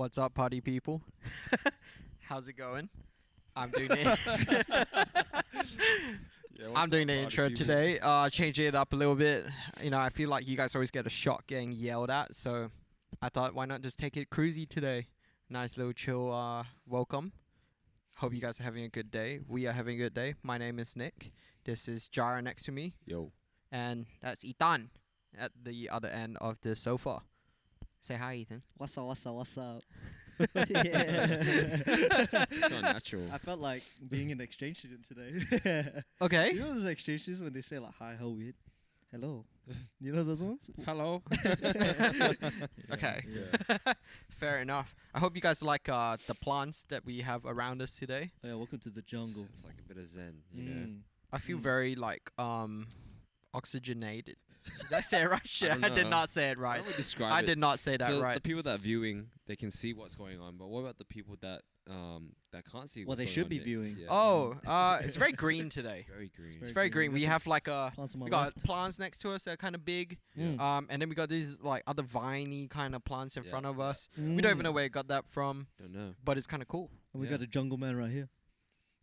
What's up, party people? How's it going? I'm doing it. I'm doing the intro today. Changing it up a little bit. You know, I feel like you guys always get a shock getting yelled at, so I thought, why not just take it cruisy today? Nice little chill. Welcome. Hope you guys are having a good day. We are having a good day. My name is Nick. This is Jara next to me, Yo. and that's Ethan at the other end of the sofa. Say hi, Ethan. What's up, what's up, what's up? So unnatural. I felt like being an exchange student today. Okay. You know those exchange students when they say like, hi, how weird? Hello. You know those ones? Hello. Okay. Yeah. Fair enough. I hope you guys like the plants that we have around us today. Oh, yeah, welcome to the jungle. It's like a bit of zen, you know. I feel Mm. very like oxygenated. Did I say it right? Shit, I did know. not say it How right. do we describe I it? did not say that So right. the people that are viewing, they can see what's going on. But what about the people that can't see? Well, What's they going should on be yet? viewing. Yeah. Oh, it's very green today. Very green. It's very green. We There's have like a plants on my we got left. plants next to us that are kind of big. Mm. And then we got these like other viney kind of plants in Yeah, front of yeah. us. We don't even know where we got that from, Don't know. but it's kind of cool. And we Yeah. got a jungle man right here.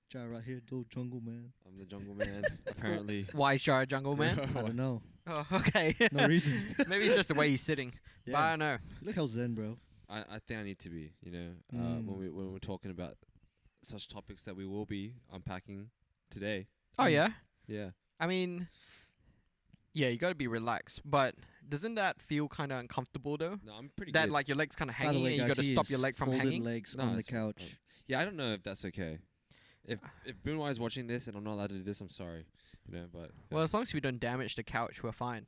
Jai right here, little jungle man. I'm the jungle man. Apparently. Why is Jar a jungle man? I don't know. Oh, okay. No reason. Maybe it's just the way he's sitting. But I Yeah. don't know. Look how zen, bro. I think I need to be. You know, Mm. when we're talking about such topics that we will be unpacking today. Oh Mm. yeah. Yeah. I mean, yeah, you got to be relaxed, but doesn't that feel kind of uncomfortable though? No, I'm pretty That good. like your legs kind of By the hanging, way, and you guys, got to he stop is your leg from folded hanging. legs No, on the it's fine. couch. Yeah, I don't know if that's okay. If Bunwai is watching this and I'm not allowed to do this, I'm sorry. You know, but Well, as long as we don't damage the couch, we're fine.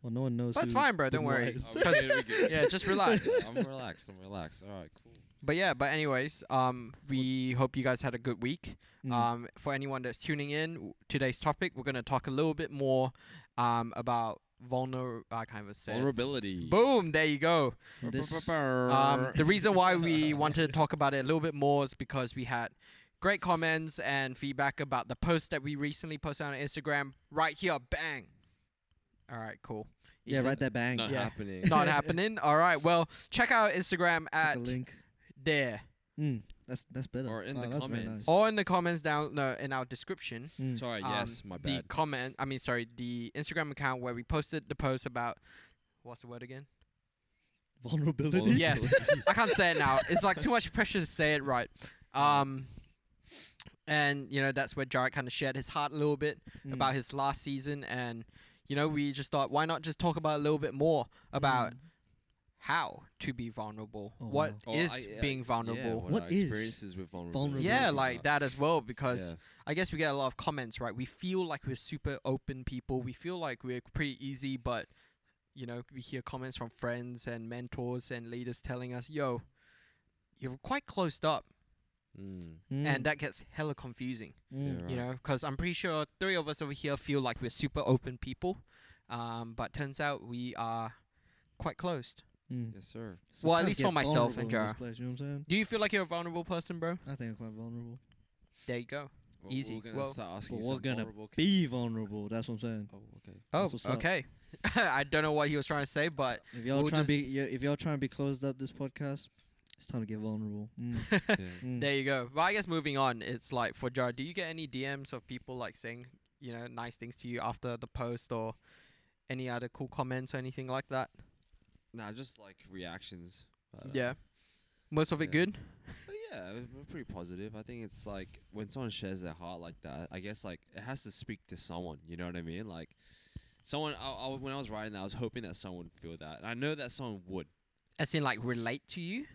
Well, no one knows. But it's who fine, bro. Don't Benoit worry. is. Oh, we good. Yeah, just relax. I'm relaxed. All right, cool. But yeah, but anyways, we hope you guys had a good week. Mm. For anyone that's tuning in, today's topic, we're gonna talk a little bit more, about I can't even say it. Vulnerability. Boom, there you go. This, The reason why we wanted to talk about it a little bit more is because we had great comments and feedback about the post that we recently posted on Instagram. Right here, bang. All right, cool. yeah, right there, bang. Not Yeah. happening. Not happening. All right, well, check out Instagram Click at a link. there That's better. Or in Oh, the that's very comments. nice. or in the comments down in our description. Mm. Sorry, yes, my The bad. the Instagram account where we posted the post about what's the word again? Vulnerability. Yes. I can't say it now. It's like too much pressure to say it right. And you know that's where Jarrett kind of shared his heart a little bit Mm. about his last season, and you know we just thought why not just talk about a little bit more about how to be vulnerable. Oh, What wow. is being vulnerable? Yeah, What our is experiences with vulnerability. Yeah, like that as well, because Yeah. I guess we get a lot of comments, right? We feel like we're super open people. We feel like we're pretty easy, but you know, we hear comments from friends and mentors and leaders telling us, "Yo, you're quite closed up," Mm. and that gets hella confusing. Yeah, right. You know, because I'm pretty sure 3 of us over here feel like we're super open people, but turns out we are quite closed. Yes, sir. Well, at least for myself and Jara. Place, you know what I'm saying? Do you feel like you're a vulnerable person, bro? I think I'm quite vulnerable. There you go. Well, Easy. We're gonna Well, start asking But you we're some gonna vulnerable be vulnerable. That's what I'm saying. Oh, okay. Oh, That's what's up. okay. I don't know what he was trying to say, but If y'all We'll trying just- to be, if y'all trying to be closed up this podcast, it's time to get vulnerable. Yeah. there you go. But I guess moving on, it's like for Jar, do you get any DMs of people like saying, you know, nice things to you after the post or any other cool comments or anything like that? Nah, just like reactions. But, Yeah. Most of it yeah. good? But yeah, we're pretty positive. I think it's like when someone shares their heart like that, I guess like it has to speak to someone. You know what I mean? Like someone. When I was writing that, I was hoping that someone would feel that, and I know that someone would. As in like relate to you?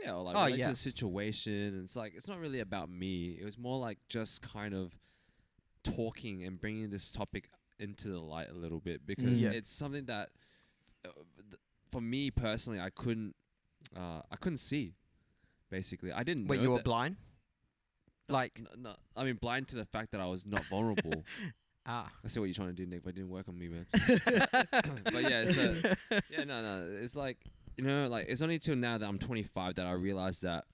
Yeah, or like Oh, relate yeah. to the situation. And it's like it's not really about me. It was more like just kind of talking and bringing this topic into the light a little bit because Yeah. it's something that, for me personally, I couldn't see. Basically, I didn't. Wait, know you were that- blind? Like, No, I mean, blind to the fact that I was not vulnerable. ah. I see what you're trying to do, Nick, but it didn't work on me, man. But yeah, it's like, you know, like it's only till now that I'm 25 that I realized that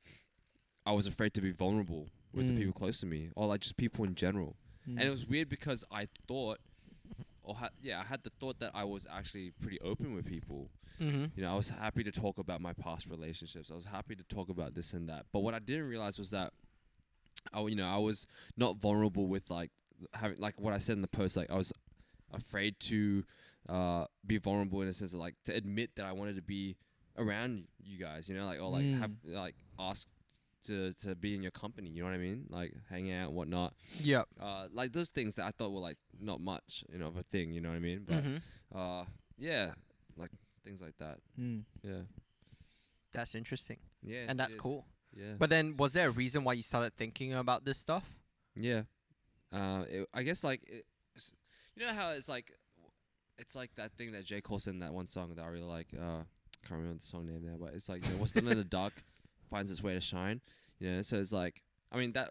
I was afraid to be vulnerable with the Mm. people close to me, or like just people in general. And it was weird because I thought, I had the thought that I was actually pretty open with people. Mm-hmm. You know, I was happy to talk about my past relationships. I was happy to talk about this and that. But what I didn't realize was that I was not vulnerable with like having like what I said in the post. Like I was afraid to be vulnerable in a sense of like to admit that I wanted to be around you guys. You know, like or like have like ask to be in your company. You know what I mean? Like hang out and whatnot. Yep. Like those things that I thought were like not much, you know, of a thing. You know what I mean? But Mm-hmm. yeah, like things like that. Yeah. That's interesting. Yeah. And it that's is. cool. Yeah. But then, was there a reason why you started thinking about this stuff? Yeah. I guess like you know how it's like that thing that J. Cole said in that one song that I really like. Can't remember the song name there, but it's like, you know, what's done in the dark finds its way to shine. You know, so it's like, I mean, that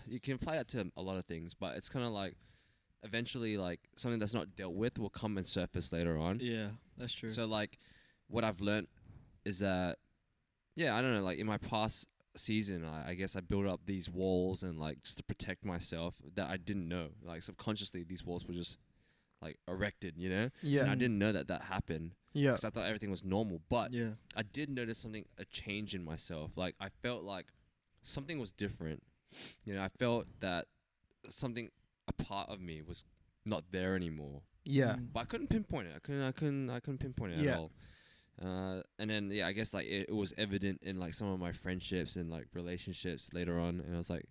you can apply that to a lot of things, but it's kind of like eventually like something that's not dealt with will come and surface later on. Yeah, that's true. So like what I've learned is that, yeah, I don't know, like in my past season, I guess I built up these walls and like just to protect myself that I didn't know. Like subconsciously these walls were just like erected, you know? Yeah. And I didn't know that happened Yeah. because I thought everything was normal. But yeah. I did notice a change in myself. Like I felt like something was different. You know, I felt that something, a part of me was not there anymore. Yeah. But I couldn't pinpoint it. I couldn't pinpoint it Yeah. at all. And then I guess like it was evident in like some of my friendships and like relationships later on, and I was like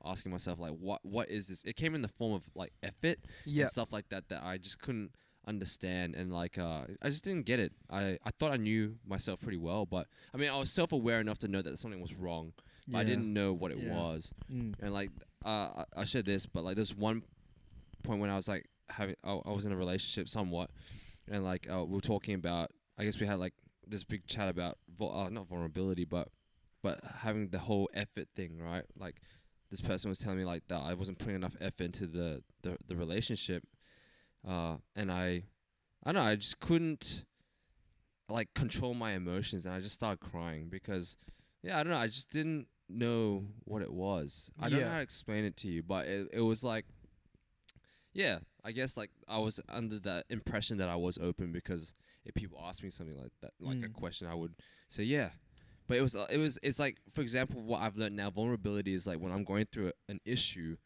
asking myself like what is this? It came in the form of like effort Yeah. and stuff like that I just couldn't understand, and like I just didn't get it. I thought I knew myself pretty well, but I mean I was self-aware enough to know that something was wrong, but I didn't know what it was. And like I shared this, but like there's one point when I was like I was in a relationship somewhat, and like we were talking about, I guess we had like this big chat about not vulnerability, but having the whole effort thing, right? Like this person was telling me like that I wasn't putting enough effort into the relationship, and I don't know, I just couldn't like control my emotions, and I just started crying because I don't know, I just didn't know what it was. I don't know how to explain it to you, but it was like, yeah, I guess like I was under the impression that I was open because if people asked me something like that, like a question, I would say yeah. But it's like, for example, what I've learned now, vulnerability is like when I'm going through an issue,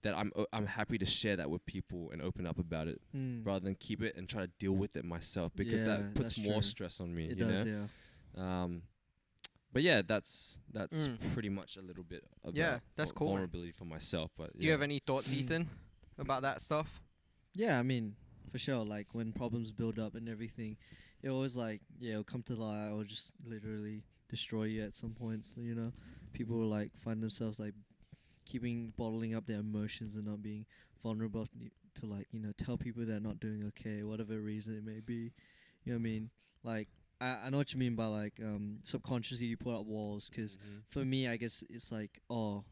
that I'm happy to share that with people and open up about it rather than keep it and try to deal with it myself, because that puts more stress on me. It you does, know? yeah. But yeah, that's pretty much a little bit about that's cool, vulnerability for myself. But Do you have any thoughts, Ethan, about that stuff? Yeah, I mean, for sure. Like when problems build up and everything, it always like it'll come to light or just literally destroy you at some points. You know, people will like find themselves like bottling up their emotions and not being vulnerable to like, you know, tell people they're not doing okay, whatever reason it may be. You know what I mean? Like I know what you mean by like subconsciously you put up walls, because for me I guess it's like, oh,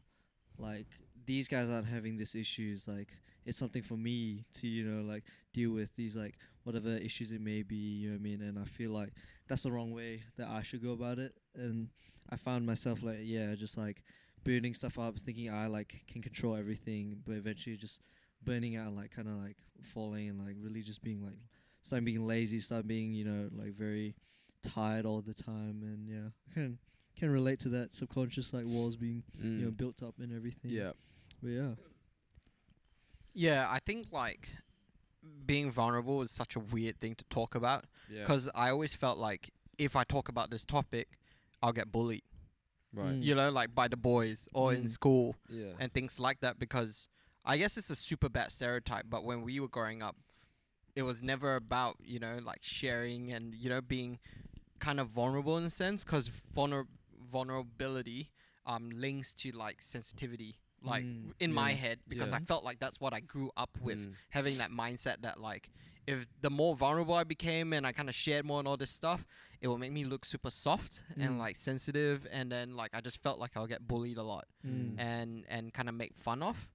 like these guys aren't having these issues, like it's something for me to, you know, like deal with these like whatever issues it may be, you know what I mean? And I feel like that's the wrong way that I should go about it. And I found myself like just like burning stuff up, thinking I like can control everything, but eventually just burning out and like kind of like falling and like really just being like start being lazy, start being, you know, like very tired all the time. And yeah, I can relate to that subconscious like walls being you know, built up and everything. Yeah. But Yeah, I think like being vulnerable is such a weird thing to talk about, Yeah. because I always felt like if I talk about this topic, I'll get bullied. Right. You know, like by the boys or in Mm. school Yeah. and things like that, because I guess it's a super bad stereotype, but when we were growing up, it was never about, you know, like sharing and, you know, being kind of vulnerable in a sense, because vulnerability links to like sensitivity, like in my head, because I felt like that's what I grew up with, having that mindset that like if the more vulnerable I became and I kind of shared more and all this stuff, it will make me look super soft and like sensitive, and then like I just felt like I'll get bullied a lot and kind of make fun of.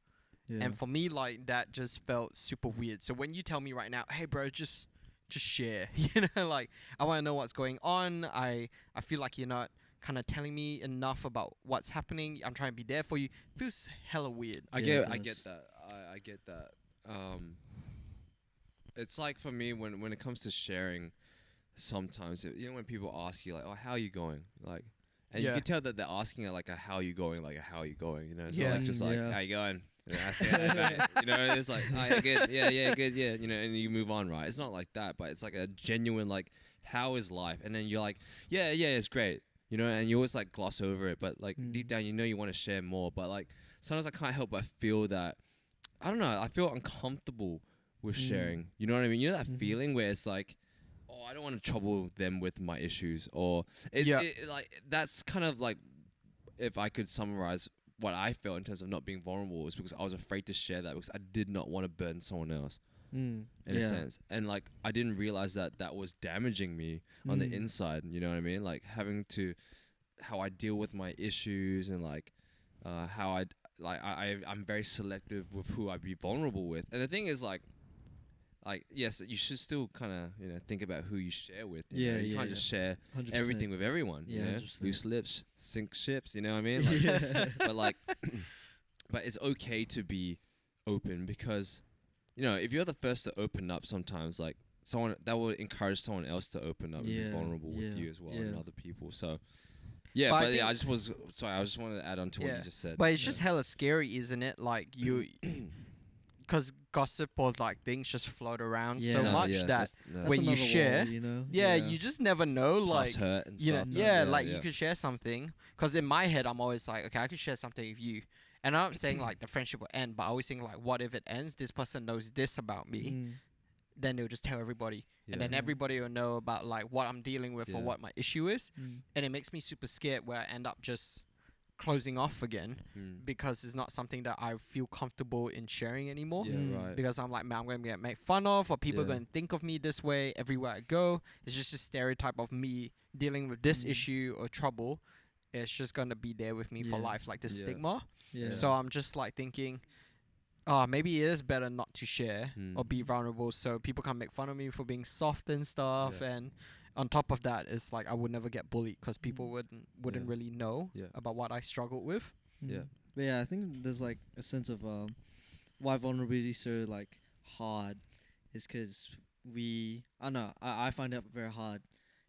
And for me, like that just felt super weird. So when you tell me right now, hey bro, just share, you know, like I want to know what's going on. I feel like you're not kind of telling me enough about what's happening. I'm trying to be there for you. Feels hella weird. I Yeah, get it I does. get that. I get that. it's like for me when it comes to sharing, sometimes when people ask you like, oh, how are you going, like, and you Yeah. can tell that they're asking it like a how are you going, like a how are you going, it's Yeah. not like just like Yeah. how you going. Yeah, I see how you going. It's like, oh, yeah, good, yeah, good, yeah, and you move on, right? It's not like that, but it's like a genuine like, how is life? And then you're like, yeah, it's great, and you always like gloss over it, but like deep down, you want to share more, but like sometimes I can't help but feel that, I don't know, I feel uncomfortable with sharing. You know what I mean? You know that feeling where it's like, oh, I don't want to trouble them with my issues, or it's Yeah. like that's kind of like, if I could summarize what I felt in terms of not being vulnerable, was because I was afraid to share that because I did not want to burden someone else in a sense, and like I didn't realize that was damaging me on the inside. You know what I mean? Like having to, how I deal with my issues, and like how I'm very selective with who I be vulnerable with. And the thing is like yes, you should still kind of think about who you share with. You can't just share 100%. everything with everyone. Yeah, 100%. Loose lips sink ships. You know what I mean? Like, but like, but it's okay to be open, because if you're the first to open up, sometimes like someone that will encourage someone else to open up and be vulnerable with you as well, and other people. So. Yeah, But I but think- I just wanted to add on to what you just said. But it's just hella scary, isn't it? Like because gossip or like things just float around so Yeah. much that That's when you another share, wall, you just never know. Like, past hurt and you know, stuff. you could share something. Because in my head, I'm always like, okay, I could share something with you. And I'm not saying like the friendship will end, but I always think like, what if it ends? This person knows this about me. Then they'll just tell everybody. And then everybody will know about like what I'm dealing with or Yeah. what my issue is. And it makes me super scared where I end up just closing off again because it's not something that I feel comfortable in sharing anymore. Yeah, right. Because I'm like, man, I'm going to get made fun of, or people are Yeah. going to think of me this way everywhere I go. It's just a stereotype of me dealing with this issue or trouble. It's just going to be there with me for Yeah. life, like the Yeah. stigma. Yeah. So I'm just like thinking, maybe it is better not to share or be vulnerable so people can make fun of me for being soft and stuff. Yeah. And on top of that, it's like I would never get bullied because people wouldn't Yeah. really know Yeah. about what I struggled with. Yeah. But yeah, I think there's like a sense of why vulnerability is so like hard is because I don't know, I find it very hard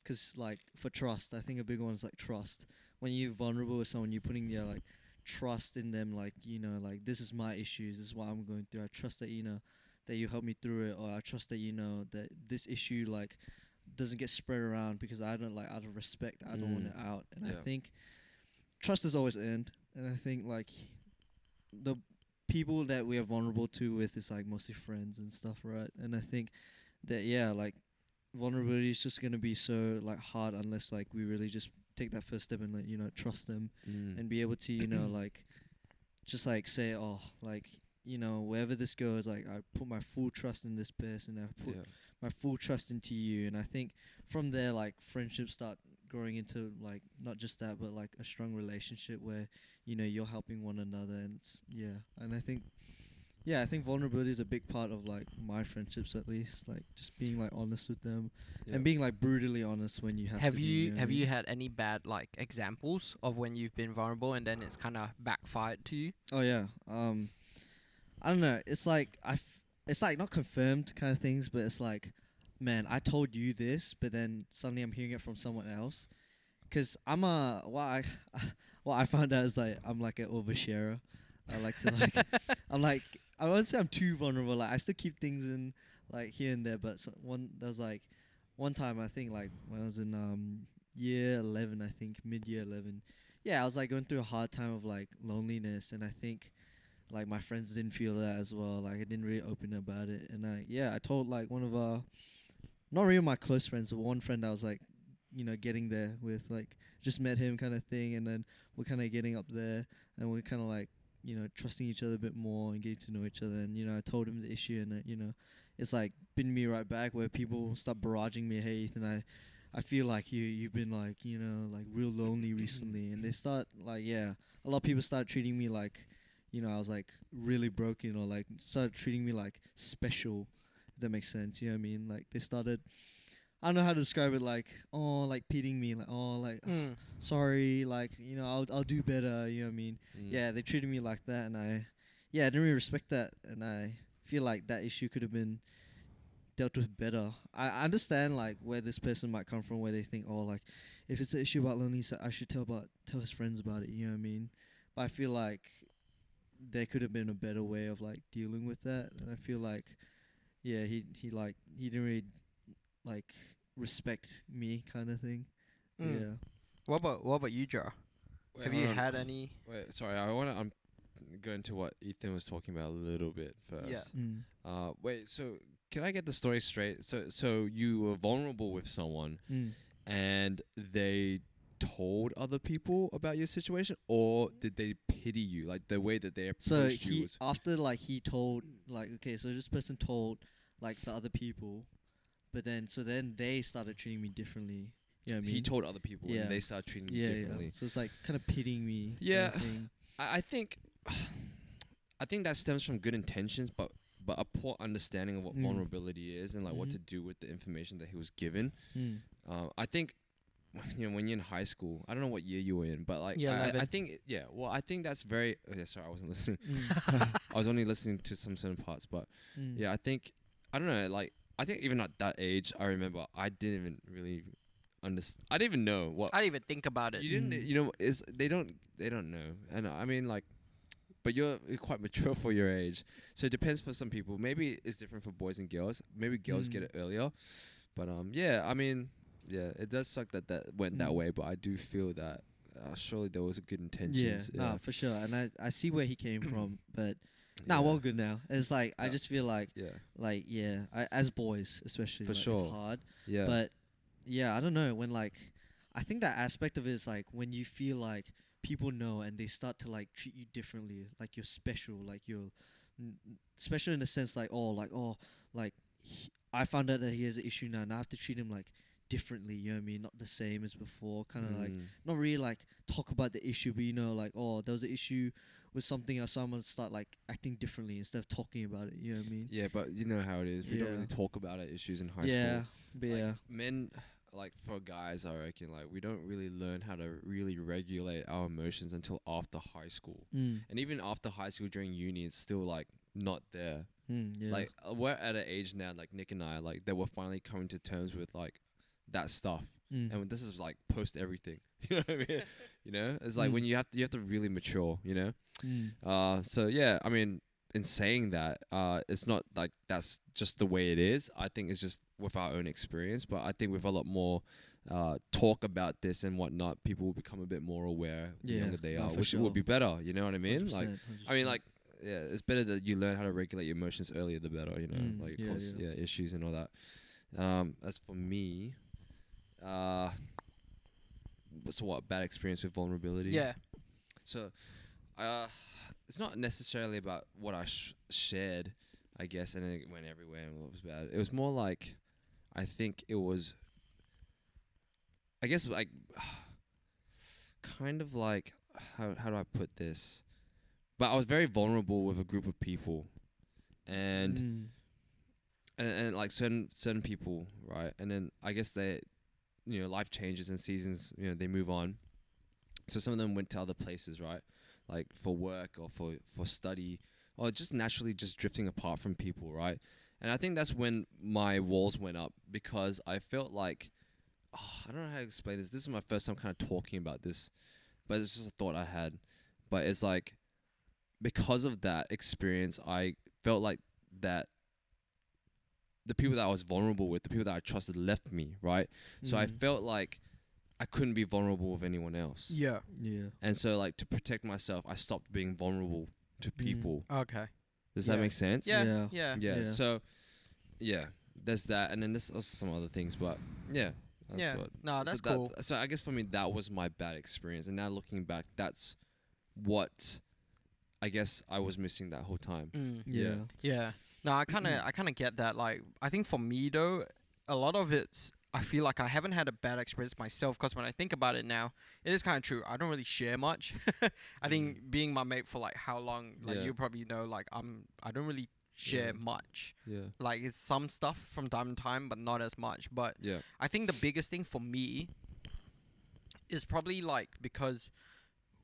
because like for trust, I think a big one is like trust. When you're vulnerable with someone, you're putting your like trust in them, like like this is my issues, this is what I'm going through. I trust that that you help me through it, or I trust that that this issue like doesn't get spread around because I don't like, out of respect, I don't want it out. And I Yeah. think trust is always earned, and I think like the people that we are vulnerable to with is like mostly friends and stuff, right? And I think that like vulnerability is just gonna be so like hard unless like we really just take that first step and like trust them and be able to like just like say, oh, like wherever this goes, like I put my full trust in this person, I put my full trust into you. And I think from there like friendships start growing into like not just that but like a strong relationship where you're helping one another. And and I think vulnerability is a big part of like my friendships, at least, like just being like honest with them and being like brutally honest when you have to Have be, you know what I have mean? you had any bad like examples of when you've been vulnerable and then it's kind of backfired to you? Oh yeah. I don't know. It's like it's like not confirmed kind of things, but it's like, man, I told you this, but then suddenly I'm hearing it from someone else. Cause I'm what I found out is like I'm like an oversharer. I like to like I won't say I'm too vulnerable. Like I still keep things in like here and there, but there was like one time I think like when I was in year 11, I think mid-year 11. Yeah, I was like going through a hard time of like loneliness, and I think like my friends didn't feel that as well. Like I didn't really open about it, and I told like one of not really my close friends, but one friend I was like getting there with, like just met him kind of thing, and then we're kind of getting up there, and we're kind of like trusting each other a bit more and getting to know each other. And I told him the issue, and it's like been me right back where people start barraging me, hey Ethan, I feel like you've been like like real lonely recently, and they start like a lot of people start treating me like I was like really broken, or like started treating me like special, if that makes sense. You know what I mean? Like they started, I don't know how to describe it, like like pitying me, like like sorry, like I'll do better. You know what I mean? Yeah, they treated me like that, and I didn't really respect that, and I feel like that issue could have been dealt with better. I understand like where this person might come from, where they think, oh, like if it's an issue about loneliness, I should tell his friends about it. You know what I mean? But I feel like there could have been a better way of like dealing with that, and I feel like, yeah, he didn't really like respect me, kind of thing. Mm. Yeah. What about you, Joe? Wait, Have hold you on. had any? Wait, sorry. I want to go into what Ethan was talking about a little bit first. Mm. Wait. So can I get the story straight? So you were vulnerable with someone, Mm. and they told other people about your situation, or did they pity you, like the way that they So approached you? he Was, after like he told like, okay, so this person told like the other people, but then they started treating me differently. You know what I mean? he told other people, Yeah. and they started treating you yeah, differently. yeah. So it's like kind of pitying me. kind Yeah. of thing. I think that stems from good intentions, but a poor understanding of what Mm. vulnerability is and like what Mhm. to do with the information that he was given. Mm. I think when you're in high school, I don't know what year you were in, but like Yeah, I 11. think well, I think that's very. Oh, yeah, sorry, I wasn't listening. Mm. I was only listening to some certain parts, but Mm. yeah, I think I don't know. Like I think even at that age, I remember I didn't even really understand. I didn't even know what I didn't even think about it. you didn't. Mm. You know, is they don't know, and I mean like. But you're quite mature for your age, so it depends for some people. Maybe it's different for boys and girls. Maybe girls get Mm. it earlier, but yeah, I mean, yeah, it does suck that went that Mm. way. But I do feel that surely there was a good Yeah, intentions. nah, for sure. And I see where he came from, but nah, well, good now. It's like I Yeah. just feel like yeah, as boys especially, For like, sure. it's hard. yeah, But yeah, I don't know, when like I think that aspect of it is like when you feel like people know and they start to like treat you differently, like you're special, like you're special in the sense like I found out that he has an issue now and I have to treat him like differently, you know what I mean? Not the same as before, kind of like not really like talk about the issue, but you know, like, oh, there was an issue with something else, so I'm gonna start like acting differently instead of talking about it, you know what I mean? yeah. But you know how it is. We don't Yeah. really talk about our issues in high Yeah, school. but Like, yeah. men, like for guys, I reckon, like we don't really learn how to really regulate our emotions until after high school, Mm. and even after high school during uni, it's still like not there. Yeah. Like we're at an age now, like Nick and I, like that we're finally coming to terms with like that stuff. Mm. And this is like post everything, you know what I mean? You know, it's like Mm. when you have to really mature, you know. Mm. So yeah, I mean, in saying that, it's not like that's just the way it is. I think it's just with our own experience, but I think with a lot more talk about this and whatnot, people will become a bit more aware the Yeah, younger they no, are, for which sure. would be better. You know what I mean? 100%, Like, I mean, like, yeah, it's better that you learn how to regulate your emotions earlier, the better. You know, Mm, like yeah, cause yeah. issues and all that. As for me, so what? Bad experience with vulnerability. Yeah. So, it's not necessarily about what I shared, I guess, and then it went everywhere and it was bad. It was more like, I think it was, I guess, like, kind of like, how do I put this? But I was very vulnerable with a group of people, and and like certain people, right? And then I guess they, you know, life changes and seasons, you know, they move on. So some of them went to other places, right? Like for work or for study, or just naturally just drifting apart from people, right? And I think that's when my walls went up, because I felt like, I don't know how to explain this. This is my first time kind of talking about this, but it's just a thought I had. But it's like, because of that experience, I felt like that the people that I was vulnerable with, the people that I trusted, left me, right? So I felt like I couldn't be vulnerable with anyone else. Yeah. Yeah. And so, like, to protect myself, I stopped being vulnerable to people. Okay. Does that Yeah. make sense? Yeah. Yeah. Yeah. Yeah. Yeah. So, yeah, there's that, and then there's also some other things, but yeah. That's Yeah. what, No, that's so cool. So I guess for me, that was my bad experience, and now looking back, that's what I guess I was missing that whole time. Yeah. Yeah. No, I kind of get that. Like, I think for me though, a lot of it's, I feel like I haven't had a bad experience myself, because when I think about it now, it is kind of true. I don't really share much. I think being my mate for like how long, like Yeah. you probably know, like I don't really share Yeah. much. Yeah. Like, it's some stuff from time to time, but not as much. But Yeah. I think the biggest thing for me is probably like, because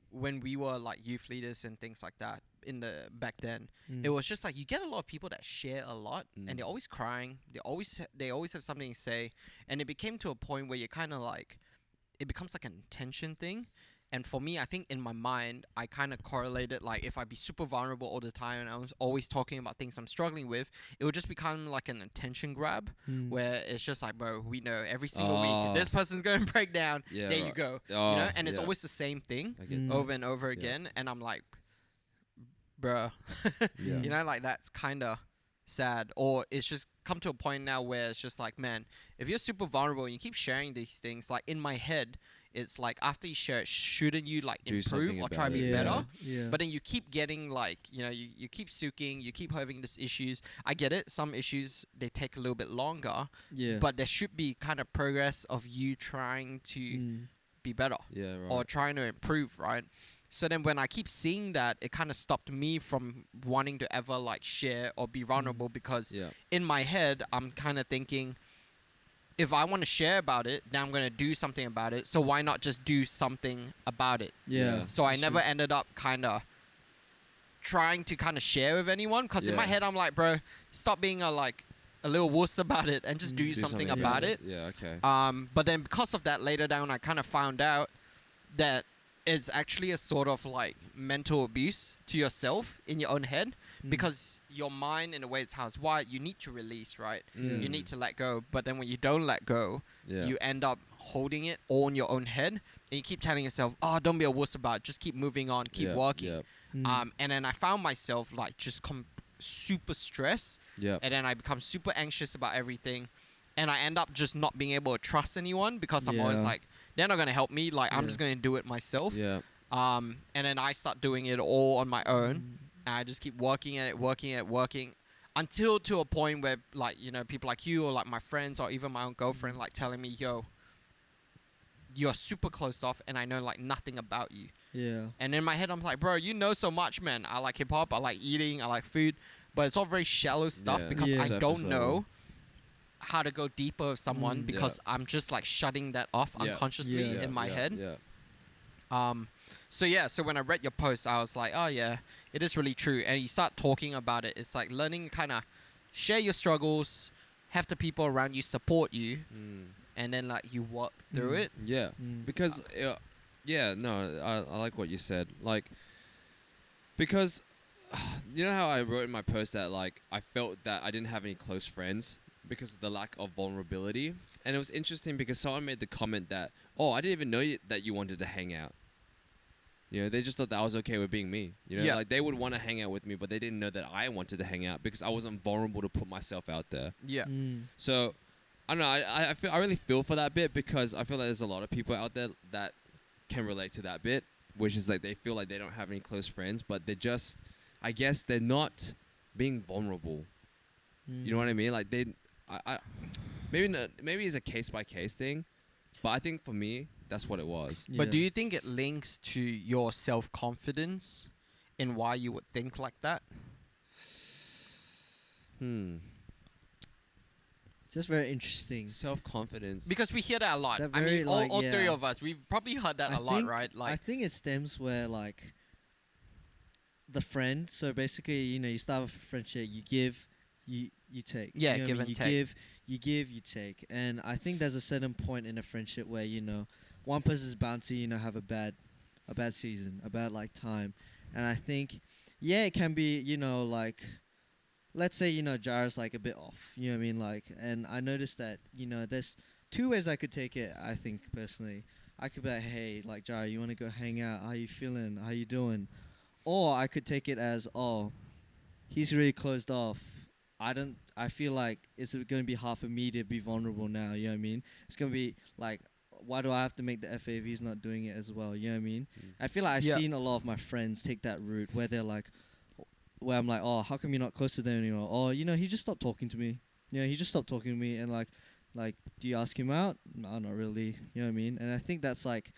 when we were like youth leaders and things like that, in the back then, Mm. it was just like you get a lot of people that share a lot, and Mm. they're always crying. They always have something to say, and it became to a point where you're kind of like, it becomes like an attention thing. And for me, I think in my mind, I kind of correlated like if I be super vulnerable all the time and I was always talking about things I'm struggling with, it would just become like an attention grab Mm. where it's just like, bro, we know every single Oh. week this person's going to break down. Yeah, There you right. go. Oh, You know, and it's yeah. always the same thing I get Mm. over and over Yeah. again. And I'm like, bruh, Yeah. you know, like that's kind of sad. Or it's just come to a point now where it's just like, man, if you're super vulnerable and you keep sharing these things, like in my head, it's like after you share it, shouldn't you like Do improve something or try to about be it. better? Yeah. But then you keep getting like, you know, you keep suking, you keep having these issues. I get it. Some issues, they take a little bit longer, yeah. but there should be kind of progress of you trying to Mm. be better Yeah, right. or trying to improve, right? So then when I keep seeing that, it kind of stopped me from wanting to ever like share or be vulnerable because yeah. in my head, I'm kind of thinking, if I want to share about it, then I'm going to do something about it. So why not just do something about it? Yeah. So I that's never true. ended up kind of trying to kind of share with anyone because in my Yeah. head, I'm like, bro, stop being a little wuss about it and just do, Do something yeah. about it. Yeah, okay. But then because of that, later down, I kind of found out that it's actually a sort of like mental abuse to yourself in your own head Mm. because your mind, in a way, it's how it's wired. You need to release, right? Yeah. You need to let go. But then when you don't let go, Yeah. you end up holding it all in your own head, and you keep telling yourself, "Oh, don't be a wuss about it. Just keep moving on, keep yeah. working." Yeah. Mm. And then I found myself like just super stressed, Yeah. and then I become super anxious about everything, and I end up just not being able to trust anyone because I'm always Yeah. like, they're not gonna help me. Like I'm Yeah. just gonna do it myself. Yeah. And then I start doing it all on my own, Mm. and I just keep working at it, working, until to a point where like, you know, people like you or like my friends or even my own girlfriend like telling me, yo, you're super closed off and I know like nothing about you. Yeah. And in my head I'm like, bro, you know so much, man. I like hip hop, I like eating, I like food, but it's all very shallow stuff Yeah. because Yeah. I Surface don't know level. how to go deeper with someone Mm. because I'm just like shutting that off Yeah. unconsciously Yeah. in my yeah. head. Yeah. So when I read your post, I was like, oh yeah, it is really true. And you start talking about it. It's like learning kind of share your struggles, have the people around you support you, Mm. and then like you work through Mm. it. Yeah. Mm. Because yeah, no, I like what you said. Like, because you know how I wrote in my post that like I felt that I didn't have any close friends because of the lack of vulnerability. And it was interesting because someone made the comment that, oh, I didn't even know that you wanted to hang out. You know, they just thought that I was okay with being me. You know, Yeah. like they would want to hang out with me, but they didn't know that I wanted to hang out because I wasn't vulnerable to put myself out there. Yeah. Mm. So, I don't know. I really feel for that bit because I feel like there's a lot of people out there that can relate to that bit, which is like they feel like they don't have any close friends, but they're just, I guess they're not being vulnerable. Mm. You know what I mean? Like maybe it's a case by case thing, but I think for me that's what it was. But do Yeah. you think it links to your self-confidence in why you would think like that? Just very interesting. Self confidence. Because we hear that a lot. That I mean, very, like, all three yeah. of us, we've probably heard that I a lot, think- right? I Like, think it stems where like the friend. So basically, you know, you start with a friendship. You give, you take. Yeah, you know what I give mean? and you take. give, you give, you take. And I think there's a certain point in a friendship where you know one person's bound to have a bad season, a bad like time. And I think, yeah, it can be like. Let's say, Jara's like a bit off, you know what I mean? Like, and I noticed that, there's two ways I could take it, I think, personally. I could be like, hey, like, Jara, you want to go hang out? How you feeling? How you doing? Or I could take it as, oh, he's really closed off. I feel like it's going to be hard for me to be vulnerable now, you know what I mean? It's going to be like, why do I have to make the FA if he's not doing it as well, you know what I mean? I feel like I've Yeah. seen a lot of my friends take that route where they're like, where I'm like, oh, how come you're not close to them anymore? Or, he just stopped talking to me. He just stopped talking to me. And like, do you ask him out? No, not really. You know what I mean? And I think that's like,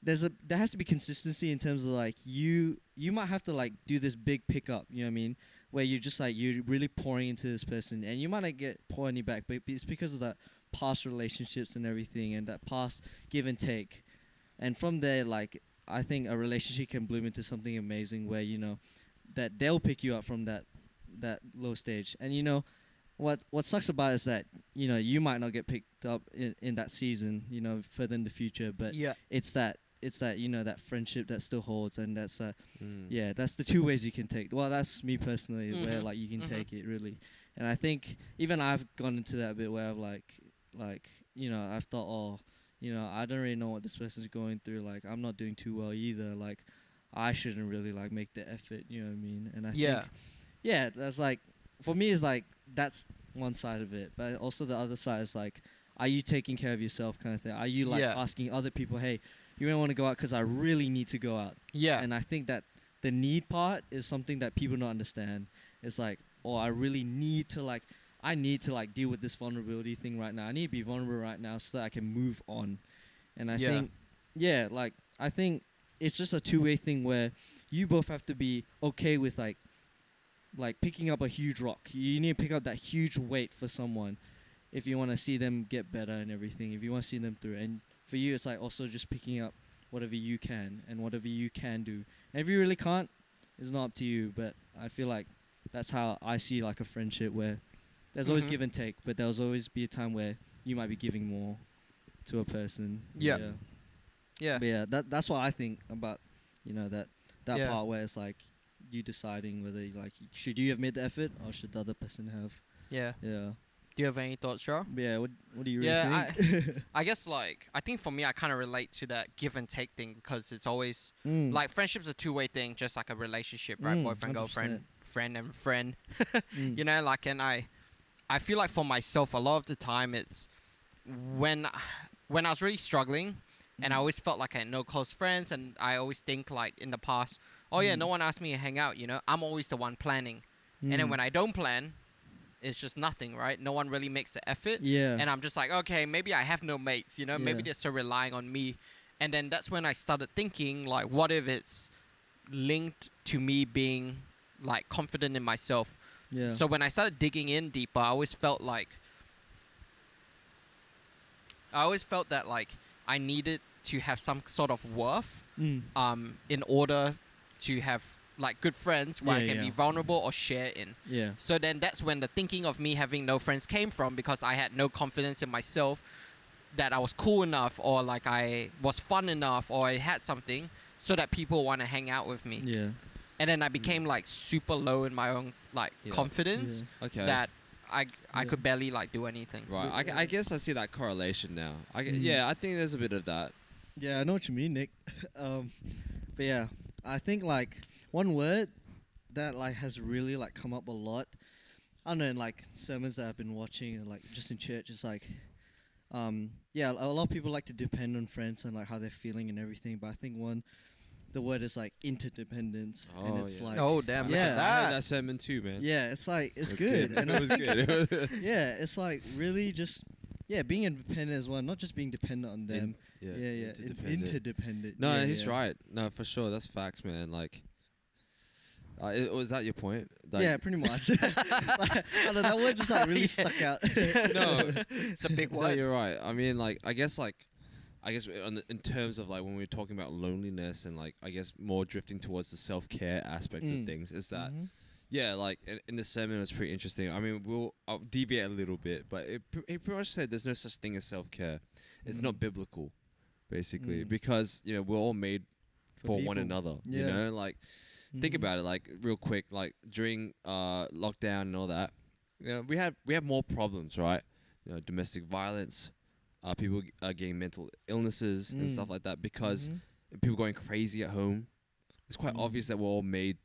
there has to be consistency in terms of like, you might have to like do this big pickup, you know what I mean? Where you're just like, you're really pouring into this person and you might not get pour any back, but it's because of that past relationships and everything and that past give and take. And from there, like, I think a relationship can bloom into something amazing where that they'll pick you up from that low stage. And what sucks about it is that you might not get picked up in that season, further in the future, but Yeah. it's that that friendship that still holds, and that's Mm. that's the two ways you can take. Well, that's me personally, where Mhm. like you can Mhm. take it really. And I think even I've gone into that bit where I've like I've thought, oh, I don't really know what this person's going through, like I'm not doing too well either, like I shouldn't really like make the effort, you know what I mean? And I Yeah. think that's like, for me, is like that's one side of it, but also the other side is like, are you taking care of yourself, kind of thing? Are you like Yeah. asking other people, hey, you don't want to go out because I really need to go out? Yeah. And I think that the need part is something that people don't understand. It's like, oh, I really need to like, I need to like deal with this vulnerability thing right now. I need to be vulnerable right now so that I can move on. And I Yeah. think, like I think it's just a two-way thing where you both have to be okay with like picking up a huge rock. You need to pick up that huge weight for someone if you want to see them get better and everything. If you want to see them through, and for you, it's like also just picking up whatever you can and whatever you can do. And if you really can't, it's not up to you. But I feel like that's how I see like a friendship, where there's always Mhm. give and take, but there's always be a time where you might be giving more to a person. Yeah. Yeah. Yeah. But yeah, that's what I think about, that Yeah. part where it's like you deciding whether should you have made the effort or should the other person have. Yeah. Yeah. Do you have any thoughts, Joe? But yeah. What do you really Yeah, think? I guess I think for me I kind of relate to that give and take thing, because it's always Mm. like friendship's a two-way thing, just like a relationship, right? Boyfriend, 100%. girlfriend, friend and friend. Mm. And I feel like for myself a lot of the time it's when I was really struggling and I Mm. always felt like I had no close friends, and I always think like in the past, oh yeah, no one asked me to hang out, I'm always the one planning. And then when I don't plan, it's just nothing, right? No one really makes the effort. Yeah. And I'm just like, okay, maybe I have no mates, maybe Yeah. they're still relying on me. And then that's when I started thinking, like, what if it's linked to me being like confident in myself? Yeah. So when I started digging in deeper, I always felt that like I needed to have some sort of worth Mm. in order to have like good friends where I Yeah, can yeah. be vulnerable or share in. Yeah. So then that's when the thinking of me having no friends came from, because I had no confidence in myself that I was cool enough, or like I was fun enough, or I had something so that people want to hang out with me. Yeah. And then I became like super low in my own like Yeah. confidence Okay. that I Yeah. could barely like do anything. Right. I guess I see that correlation now. Mm. Yeah, I think there's a bit of that. Yeah, I know what you mean, Nick. But yeah, I think like one word that like has really like come up a lot, I don't know, in like sermons that I've been watching and like just in church, is like, yeah, a lot of people like to depend on friends and like how they're feeling and everything. But I think the word is like interdependence, and Oh, it's yeah. like, Oh damn! Look Yeah. at I heard that. that sermon too, man. yeah, it's like it's It was good, and it was good. yeah, it's like really just being independent as well, not just being dependent on them. Yeah. Yeah, interdependent. No, yeah, he's yeah. right. No, for sure, that's facts, man. Like, was that your point? Like, Yeah, pretty much. Like, I don't know, that word just like really Yeah. stuck out. No, It's a big no, word. you're right. I mean, like, I guess in terms of like when we're talking about loneliness and like I guess more drifting towards the self-care aspect of Mm. things, is that Mhm. yeah, like in the sermon it was pretty interesting. I mean, I'll deviate a little bit, but it pretty much said there's no such thing as self-care. It's not Mm. biblical, basically, Mm. because we're all made for one people. another. Yeah. You know, like think Mhm. about it, like real quick, like during lockdown and all that. We have more problems, right? Domestic violence, people getting mental illnesses and stuff Mm. like that because Mhm. people going crazy at home. It's quite Mm. obvious that we're all made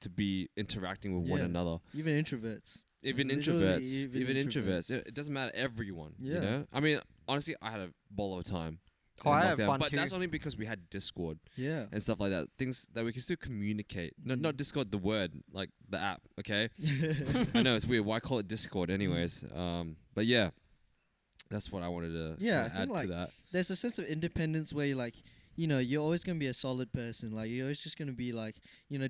to be interacting with one Yeah. another. Even introverts. Even Literally, introverts, even even introverts. introverts. It doesn't matter. Everyone, you Yeah. know. I mean, honestly, I had a ball of a time. Oh, in I had lockdown, fun but too. that's only because we had Discord Yeah. and stuff like that. Things that we can still communicate. Mm. Not Discord, the word, like the app. Okay. I know it's weird. Why call it Discord, anyways? But yeah, that's what I wanted to Yeah, I add think, to like, that. There's a sense of independence where you're like, you're always going to be a solid person. Like, you're always just going to be like,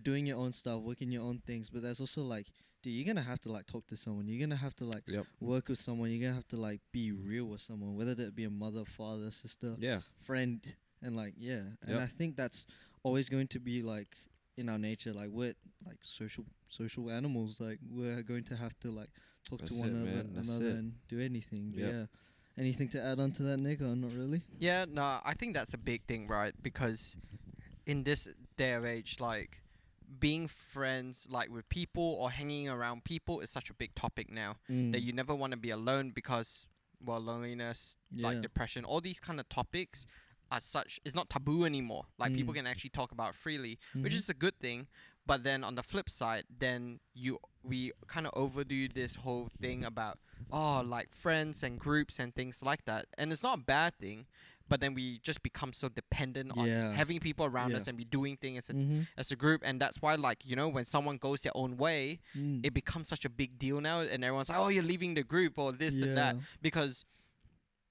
doing your own stuff, working your own things. But there's also like, dude, you're going to have to like talk to someone. You're going to have to like Yep. work with someone. You're going to have to like be real with someone, whether that be a mother, father, sister, Yeah. friend, and like and Yep. I think that's always going to be like in our nature. Like we're like social animals. Like we're going to have to like talk That's to one it, another, man. That's another it. and do anything. But Yep. yeah. Anything to add on to that, Nick? Or not really? Yeah, no, I think that's a big thing, right? Because in this day of age, like being friends like with people or hanging around people is such a big topic now that you never want to be alone because well loneliness, like depression, all these kind of topics as such is not taboo anymore. Like people can actually talk about it freely, which is a good thing. But then on the flip side, then we kind of overdo this whole thing about like friends and groups and things like that, and it's not a bad thing. But then we just become so dependent on Yeah. having people around us Yeah. and be doing things Mm-hmm. as a group, and that's why like when someone goes their own way, Mm. it becomes such a big deal now, and everyone's like, oh, you're leaving the group or this and that, because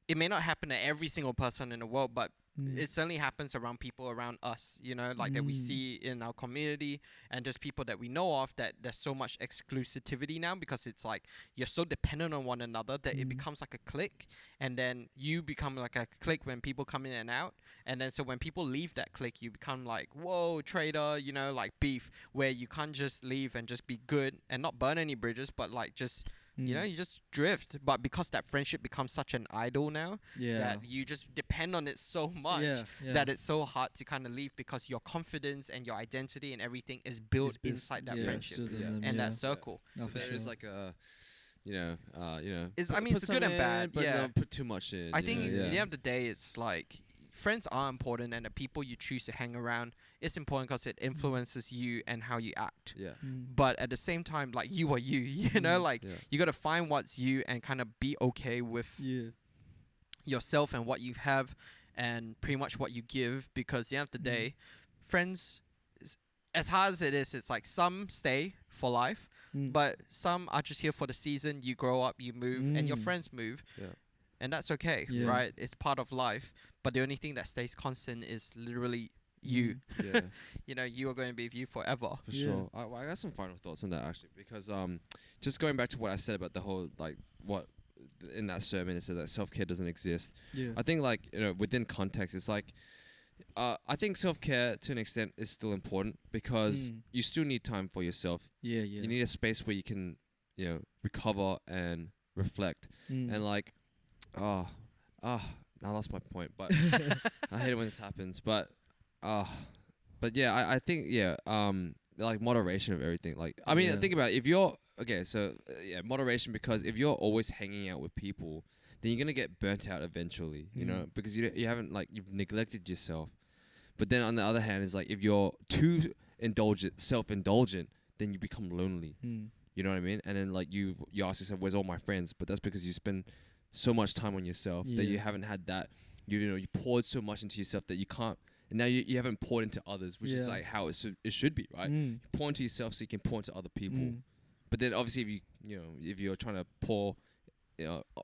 it may not happen to every single person in the world, but it certainly happens around people around us, like that we see in our community and just people that we know of, that there's so much exclusivity now because it's like you're so dependent on one another that it becomes like a clique, and then you become like a clique when people come in and out, and then so when people leave that clique, you become like, whoa, traitor, like beef, where you can't just leave and just be good and not burn any bridges, but like just you just drift. But because that friendship becomes such an idol now, that you just depend on it so much that it's so hard to kind of leave, because your confidence and your identity and everything is built inside that friendship and that circle. So there is like a, It's, I mean, put it's good some and bad, in, but yeah. don't put too much in. I think at the yeah. end of the day, it's like friends are important, and the people you choose to hang around is important because it influences you and how you act. Yeah. But at the same time, like you are you, like you gotta find what's you and kind of be okay with yourself and what you have and pretty much what you give, because at the end of the day, friends, as hard as it is, it's like some stay for life, but some are just here for the season. You grow up, you move, and your friends move. And that's okay, right? It's part of life. But the only thing that stays constant is literally you. Yeah. You are going to be with you forever. For sure. I got some final thoughts on that actually, because just going back to what I said about the whole like what in that sermon it said that self-care doesn't exist. I think like within context, it's like I think self-care to an extent is still important, because you still need time for yourself. You need a space where you can recover and reflect and like I lost my point, but I hate it when this happens. But yeah, I think like moderation of everything. Like I mean, think about it. If you're moderation, because if you're always hanging out with people, then you're gonna get burnt out eventually. Because you haven't you've neglected yourself. But then on the other hand, it's like if you're too self-indulgent, then you become lonely. You know what I mean? And then like you ask yourself, where's all my friends? But that's because you spend so much time on yourself that you haven't had that. You poured so much into yourself that you can't, and now you haven't poured into others, which is like how it should be, right? You pour into yourself so you can pour into other people. But then obviously if you're trying to pour,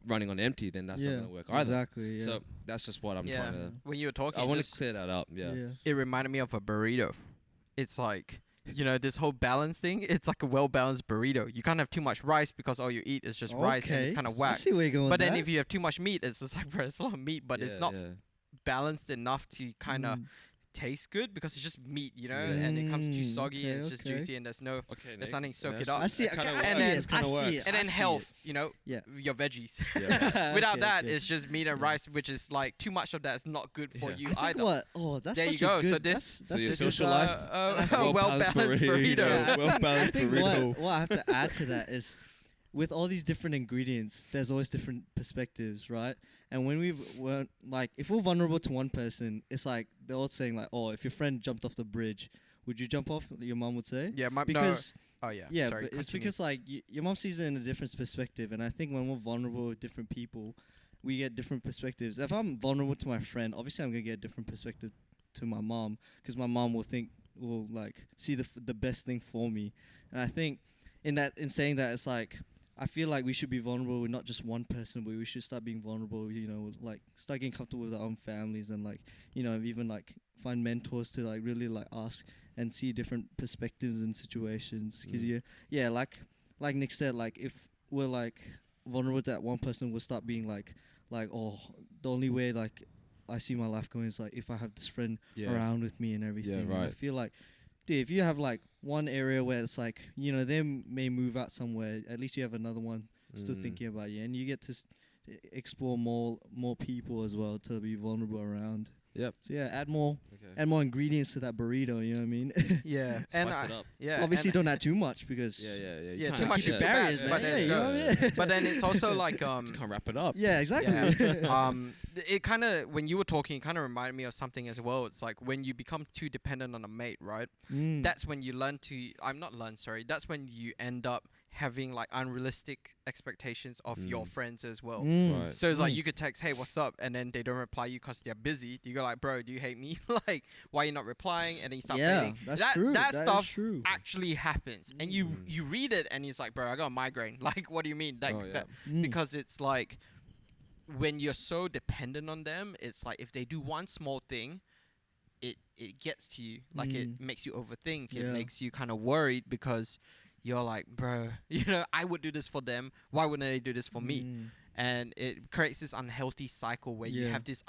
running on empty, then that's not gonna work either. Exactly. So that's just what I'm trying to. When you were talking, I want to clear that up. Yeah. it reminded me of a burrito. It's like this whole balance thing. It's like a well-balanced burrito. You can't have too much rice because all you eat is just rice, and it's kind of I whack. see where you're going. But then if you have too much meat, it's just like, bro, it's a lot of meat, but it's not balanced enough to kind of taste good, because it's just meat, and it comes too soggy and it's just juicy, and there's nothing to soak it up. I see. That kinda I works. see And it. kinda I see works. it. And I then see health, it. your veggies. Yeah. Without Okay, that, okay. it's just meat and rice, which is like too much of that is not good for you I think either. what? Oh, that's There such you go. a good. So this, that's your a social good, life, a well-balanced burrito. Yeah. Well-balanced I think burrito. what I have to add to that is, with all these different ingredients, there's always different perspectives, right? And when if we're vulnerable to one person, it's like they're all saying like, oh, if your friend jumped off the bridge, would you jump off? Your mom would say. Yeah, because Oh yeah. yeah, Sorry, but it's continue. because like your mom sees it in a different perspective, and I think when we're vulnerable with different people, we get different perspectives. If I'm vulnerable to my friend, obviously I'm gonna get a different perspective to my mom, because my mom will see the best thing for me, and I think in saying that, it's like I feel like we should be vulnerable with not just one person, but we should start being vulnerable, like start getting comfortable with our own families, and like even like find mentors to like really like ask and see different perspectives and situations, because like Nick said, like if we're like vulnerable to that one person, we'll start being like oh, the only way like I see my life going is like if I have this friend Yeah. around with me and everything. And I right. feel like, dude, if you have like one area where it's like, they may move out somewhere, at least you have another one still thinking about you, and you get to explore more people as well to be vulnerable around. Yep. So yeah, add more Okay. ingredients to that burrito. You know what I mean? Yeah, and Spice it up. yeah, Obviously, and- don't add too much because Yeah, yeah, yeah. You Yeah, can't too much keep is it- too bad, barriers, man. but Yeah, there's you know no- what I mean? but then it's also like Just can't wrap it up. Yeah, exactly. Yeah. It kind of, when you were talking, it kind of reminded me of something as well. It's like when you become too dependent on a mate, right? Mm. That's when you learn to. I'm not learn. Sorry. That's when you end up having like unrealistic expectations of your friends as well. Mm. Right. So it's like Mm. you could text, "Hey, what's up?" and then they don't reply you because they're busy. You go like, "Bro, do you hate me? Like, why are you not replying?" And then you start Yeah, fading. that's that, true. That That is stuff true. actually happens, and you read it, and it's like, "Bro, I got a migraine." Like, what do you mean? Like, Oh, yeah. that- Mm. because it's like when you're so dependent on them, it's like if they do one small thing, it gets to you. Like it makes you overthink. It Yeah. makes you kind of worried because you're like, bro, I would do this for them. Why wouldn't they do this for me? Mm. And it creates this unhealthy cycle where you Yeah. have this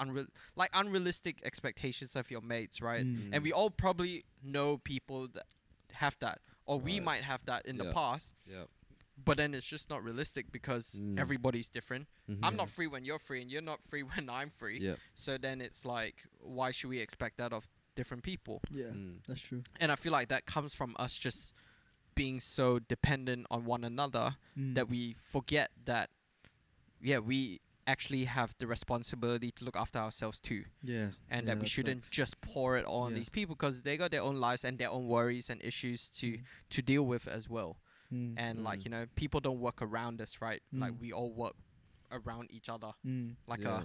unrealistic expectations of your mates, right? Mm. And we all probably know people that have that, or we Right. might have that in the Yeah. past. Yep. But then it's just not realistic because everybody's different. Mhm. I'm not free when you're free, and you're not free when I'm free. Yep. So then it's like, why should we expect that of different people? Yeah, Mm. that's true. And I feel like that comes from us just being so dependent on one another Mm. that we forget that, we actually have the responsibility to look after ourselves too, Yeah, and yeah, that we that shouldn't sucks. just pour it on Yeah. these people because they got their own lives and their own worries and issues to deal with as well. Mm. And like people don't work around us, right? Like Mm. we all work around each other, Mm. like Yeah.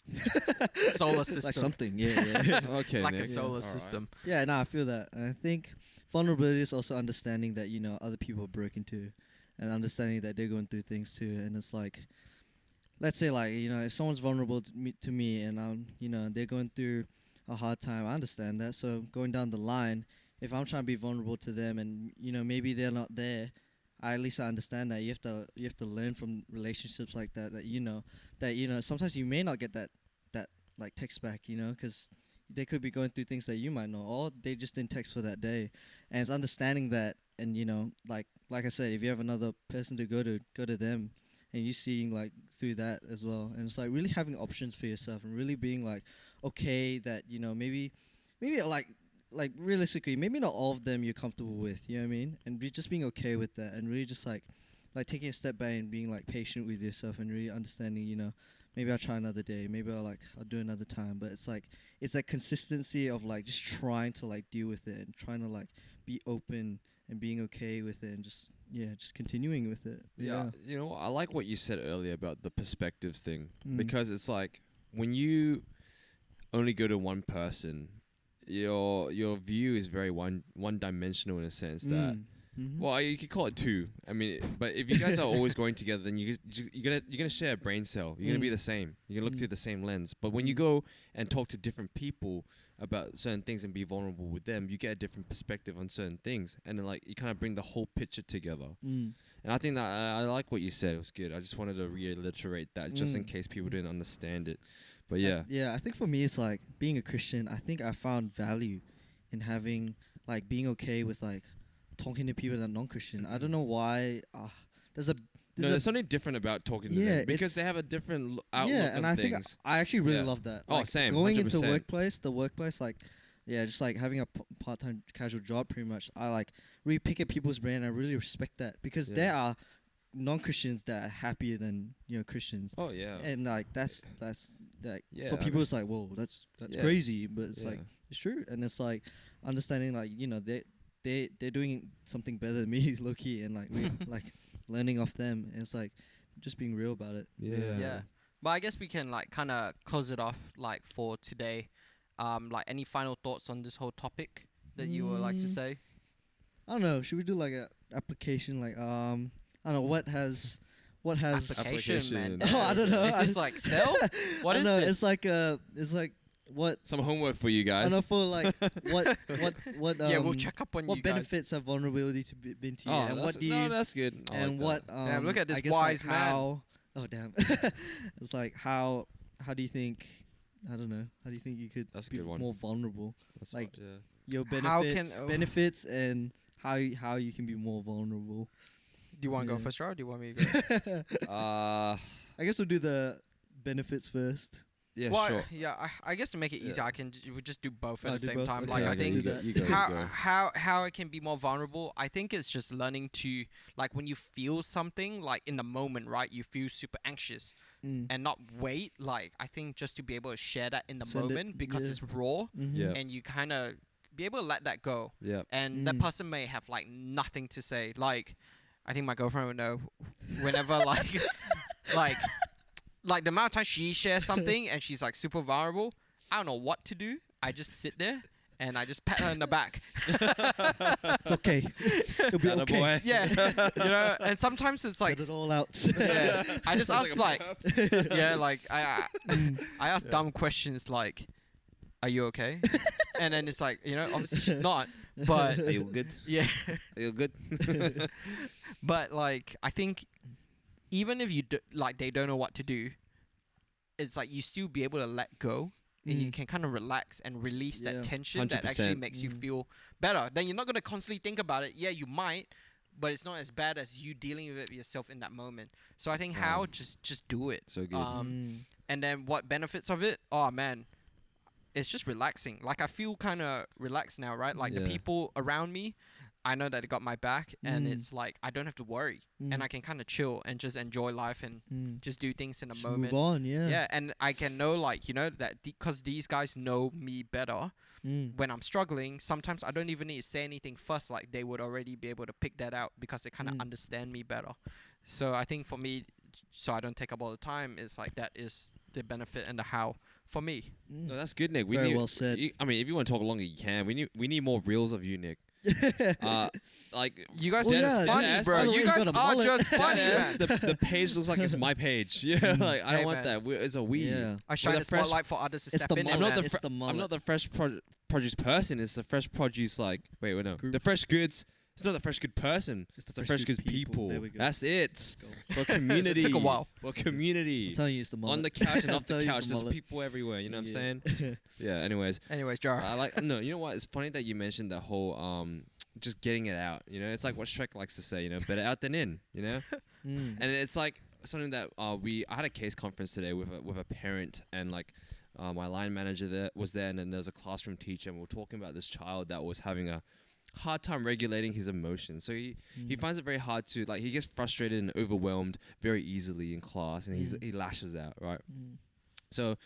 a solar system, Like something, yeah. Okay, like Nick. a solar Alright. system. Yeah, no, I feel that. And I think vulnerability is also understanding that, other people are broken too. And understanding that they're going through things too. And it's like, let's say like, if someone's vulnerable to me and they're going through a hard time, I understand that. So going down the line, if I'm trying to be vulnerable to them and, maybe they're not there, at least I understand that you have to learn from relationships like that, that sometimes you may not get that like text back, because they could be going through things that you might know, or they just didn't text for that day. And it's understanding that, and like I said, if you have another person to go to them, and you seeing like through that as well, and it's like really having options for yourself and really being like okay that maybe like realistically maybe not all of them you're comfortable with, you know what I mean, and just being okay with that, and really just like taking a step back and being like patient with yourself and really understanding, maybe I'll try another day, maybe I'll do another time, but it's that consistency of like just trying to like deal with it and trying to like be open and being okay with it and just continuing with it. Yeah, I like what you said earlier about the perspectives thing, Mm. because it's like when you only go to one person, your view is very one dimensional in a sense that. Mm-hmm. Well, you could call it two. I mean, but if you guys are always going together, then you're gonna share a brain cell. You're gonna be the same. You're gonna look through the same lens. But when you go and talk to different people about certain things and be vulnerable with them, you get a different perspective on certain things, and then like you kind of bring the whole picture together. Mm. And I think that I like what you said. It was good. I just wanted to reiterate that just in case people didn't understand it. But yeah, I think for me it's like being a Christian. I think I found value in having like being okay with like talking to people that are non-Christian. I don't know why. There's something different about talking to Yeah, them because it's- they have a different outlook and on I things. think I actually really Yeah. love that. Oh, Like, same, Going into 100%. the workplace, like, just like having a part-time casual job, pretty much. I like really pick at people's brain. I really respect that because there Yeah. are non-Christians that are happier than Christians, Oh yeah, and like that's like Yeah, for I people mean- it's like whoa, that's Yeah. crazy, but it's Yeah. like it's true, and it's like understanding like they're doing something better than me, low key, and like we like learning off them, and it's like just being real about it. Yeah. But I guess we can like kind of close it off like for today. Like any final thoughts on this whole topic that you would like to say? I don't know. Should we do like a application? Like I don't know what has Application, man. Application. Oh, I don't know. Is this like sell? What I is know, this? It's like what Some homework for you I guys. don't know for like what Yeah, we'll check up on what you guys. benefits have vulnerability to been to you, Oh, and that's, what do you no, that's good. I and like what that. Damn, look at this I guess, wise like man. how, oh damn. It's like how do you think I don't know. How do you think you could That's a be good one. more vulnerable? That's like- right, yeah. Your How benefits, can- benefits, and how you can be more vulnerable. Do you want to go Yeah. first, or do you want me to go? Uh, I guess we'll do the benefits first. yeah, Well, sure. yeah, I guess to make it easier, Yeah. I can we just do both at Oh, the do same both? time. Okay, Like yeah, I let's think do that. you go. how it can be more vulnerable, I think it's just learning to, like, when you feel something, like in the moment, right, you feel super anxious Mm. and not wait. Like, I think just to be able to share that in the Send it, moment because yeah. it's raw, Mhm. Yeah. and you kind of be able to let that go, Yeah. and that Mm. person may have like nothing to say. Like, I think my girlfriend would know whenever like like the amount of time she shares something and she's like super vulnerable, I don't know what to do. I just sit there and I just pat her in the back. It's okay. It'll be Atta okay. boy. Yeah, and sometimes it's like, Get it all out. yeah, I just Sounds ask like like, yeah, like I ask dumb questions like, "Are you okay?" And then it's like, obviously she's not, but Are you good? yeah, Are you good? but like I think even if like they don't know what to do, it's like you still be able to let go. And you Mm. can kind of relax and release Yeah. that tension that actually 100%. makes you Mm. feel better. Then you're not gonna constantly think about it. Yeah, you might, but it's not as bad as you dealing with it yourself in that moment. So I think Wow. how just do it. So good. And then what benefits of it? Oh man, it's just relaxing. Like I feel kind of relaxed now, right? Like the Yeah. people around me, I know that they got my back, and Mm. it's like I don't have to worry, Mm. and I can kind of chill and just enjoy life and Mm. just do things in the Just moment. move on, yeah. Yeah, and I can know, like, that because these guys know me better Mm. when I'm struggling, sometimes I don't even need to say anything first. Like, they would already be able to pick that out because they kind of Mm. understand me better. So I think for me, so I don't take up all the time, it's like that is the benefit and the how for me. Mm. No, that's good, Nick. Very need, well said. I mean, if you want to talk longer, you can. We need more reels of you, Nick. Like You guys Well, are yeah, just funny, Dennis, bro. by the way, You you guys got a are mullet. just funny, Dennis, man. the page looks like it's my page. Yeah, like I don't Hey, want man. that. It's a we. Yeah. I shine the the fresh- spotlight for others to It's step the in. mullet. I'm not the It's fre- the I'm mullet. not the fresh produce person. It's the fresh produce. Like wait, no, Group. the fresh goods. It's not the fresh good person. It's It's the fresh good people. There we go. That's it. Let's go. For community. It took a while. For community. I'm telling you, it's the mullet. On the couch and I'm off the telling you, couch. it's the There's mullet. people everywhere. You know what I'm Yeah. saying? Yeah. Anyways, Anyways, Jar. I like no. You know what? It's funny that you mentioned the whole just getting it out. You know, it's like what Shrek likes to say. You know, better out than in. You know. Mm. And it's like something that I had a case conference today with a parent, and like my line manager there was there, and then there's a classroom teacher, and we were talking about this child that was having a hard time regulating his emotions. So he finds it very hard to, like, he gets frustrated and overwhelmed very easily in class, and he lashes out, right? Mm. So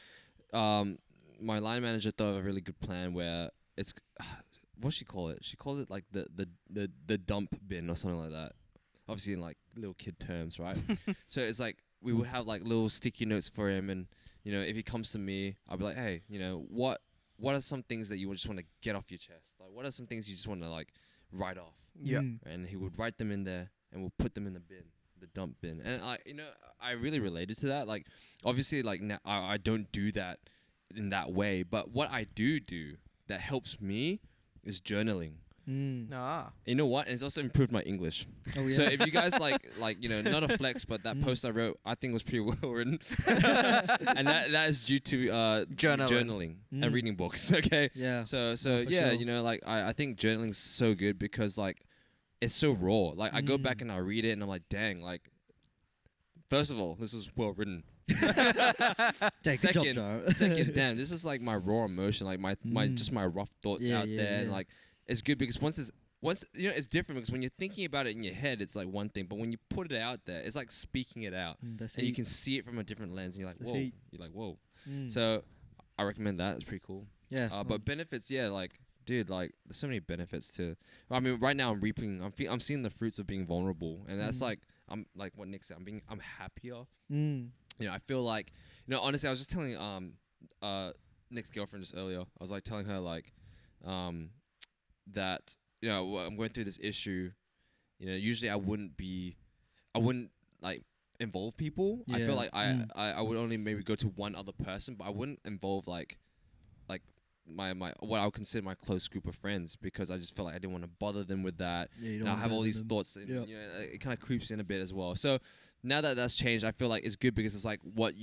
my line manager thought of a really good plan where it's what she call it? She called it like the dump bin or something like that. Obviously in like little kid terms, right? So it's like we would have like little sticky notes for him, and if he comes to me, I'll be like, hey, what are some things that you would just want to get off your chest? Like, what are some things you just want to like write off? Yeah. Mm. And he would write them in there, and we'll put them in the bin, the dump bin. And I really related to that. Like, obviously, like now I don't do that in that way, but what I do that helps me is journaling. Mm. Nah. You know what? And it's also improved my English. Oh, So yeah. if you guys like not a flex, but that post I wrote, I think was pretty well written, and that is due to journaling and Mm. reading books. Okay. Yeah. So for yeah, sure. like I think journaling's so good because like it's so raw. Like I go back Mm. and I read it and I'm like, dang, like first of all, this was well written. Dang, good job, Second- Jar. Second, damn, this is like my raw emotion, like my Mm. just my rough thoughts Yeah, out yeah, there, and yeah. like it's good because once it's different because when you're thinking about it in your head, it's like one thing, but when you put it out there, it's like speaking it out, That's and you heat. can see it from a different lens, and you're like, That's whoa, heat. you're like, whoa. Mm. So I recommend that. It's pretty cool. yeah. But benefits, yeah, like dude, like there's so many benefits to. I mean, right now I'm reaping. I'm seeing the fruits of being vulnerable, and that's Mm. like I'm like what Nick said. I'm happier. Mm. I feel like honestly, I was just telling Nick's girlfriend just earlier. I was like telling her like that I'm going through this issue. Usually I wouldn't like involve people. I Yeah. feel like Mm. I would only maybe go to one other person, but I wouldn't involve like my what I would consider my close group of friends because I just felt like I didn't want to bother them with that. Yeah, you And don't I have all abandon these them. thoughts, and Yeah. it kind of creeps in a bit as well. So now that that's changed, I feel like it's good because it's like what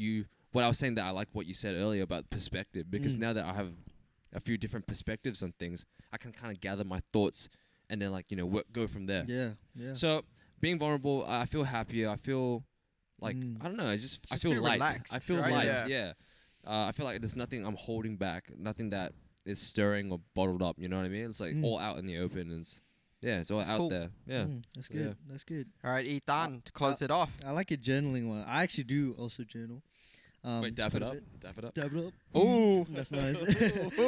what I was saying that I like what you said earlier about perspective, because now that I have a few different perspectives on things, I can kind of gather my thoughts and then go from there. Yeah, yeah. So being vulnerable, I feel happier. I feel like I don't know. I Just feel feel light. relaxed, I feel right? light. Yeah. Yeah. I feel like there's nothing I'm holding back. Nothing that is stirring or bottled up. You know what I mean? It's like all out in the open. And it's all That's out cool. there. Yeah. That's good. Yeah. That's good. All right, Ethan, to close it off. I like a journaling one. I actually do also journal. Wait, dap quite it a up. bit. Dap it up. Dab it up. Oh, That's nice.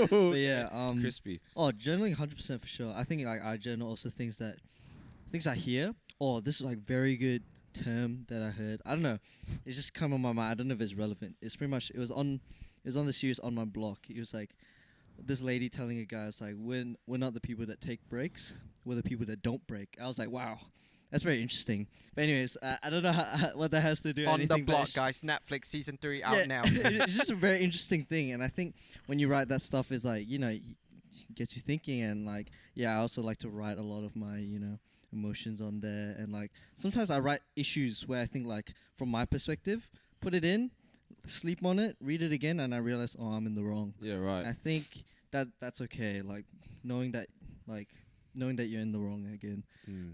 But yeah, crispy. oh, journaling 100% for sure. I think like I journal also things I hear. Oh, this is like very good term that I heard. I don't know. It's just come on my mind. I don't know if it's relevant. It's pretty much it was on the series On My Block. It was like this lady telling a guy, it's like we're not the people that take breaks. We're the people that don't break. I was like, wow. That's very interesting. But anyways, I don't know what that has to do. On the anything, but Block, it's- guys. Netflix season 3 out now. it's just a very interesting thing, and I think when you write that stuff, is like gets you thinking, and like I also like to write a lot of my emotions on there, and like sometimes I write issues where I think like from my perspective, put it in, sleep on it, read it again, and I realize I'm in the wrong. Yeah, right. I think that's okay, like knowing that you're in the wrong again.